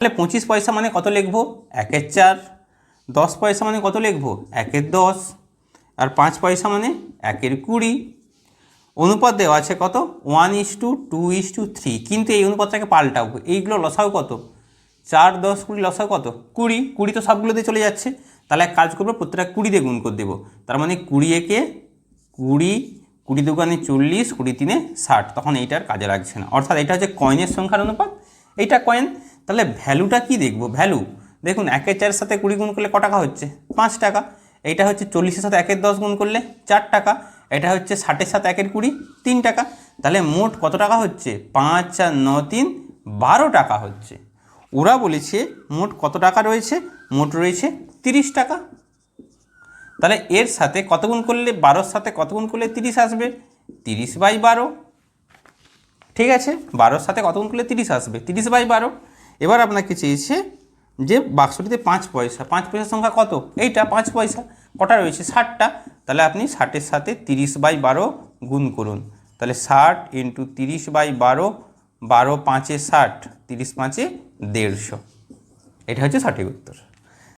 তাহলে 25 পয়সা মানে কত লিখবো? 1/4। 10 পয়সা মানে কত লিখবো? 1/10। আর 5 পয়সা মানে 1/20। অনুপাত দেওয়া আছে কত? 1:2:3। কিন্তু এই অনুপাতটাকে পাল্টাবো। এইগুলো লসাও কত? 4, 10, 20 লসাও কত? 20। 20 তো সবগুলোতে চলে যাচ্ছে, তাহলে এক কাজ করবো, প্রত্যেকটা 20 দিয়ে গুণ করে দেবো। তার মানে 20 একে 20, 20 দুগুণে 40, 20 তিনে 60। তখন এইটার কাজে লাগছে না, অর্থাৎ এটা হচ্ছে কয়েনের সংখ্যার অনুপাত, এইটা কয়েন। তাহলে ভ্যালুটা কি দেখবো? ভ্যালু দেখুন 1/4 সাথে 20 গুণ করলে ক টাকা হচ্ছে? 5 টাকা। এইটা হচ্ছে 40-এর সাথে 1/10 গুণ করলে 4 টাকা। এটা হচ্ছে 60-এর সাথে 1/20 3 টাকা। তাহলে মোট কত টাকা হচ্ছে? 5 আর 9 3 12 টাকা হচ্ছে। ওরা বলেছে মোট কত টাকা রয়েছে? মোট রয়েছে 30 টাকা। তাহলে এর সাথে কত গুণ করলে, 12-র সাথে কত গুণ করলে 30 আসবে? 30/12। ঠিক আছে, 12-র সাথে কত গুণ করলে 30 আসবে? 30/12। এবার আপনাকে চেয়েছে যে বাক্সটিতে 5 পয়সা, 5 পয়সার সংখ্যা কত? এইটা 5 পয়সা। কটা রয়েছে? 60টা। তাহলে আপনি 60-এর সাথে 30/12 গুণ করুন। তাহলে 60 × 30/12, 12 5 60, 30 5 150। এটা হচ্ছে সঠিক উত্তর।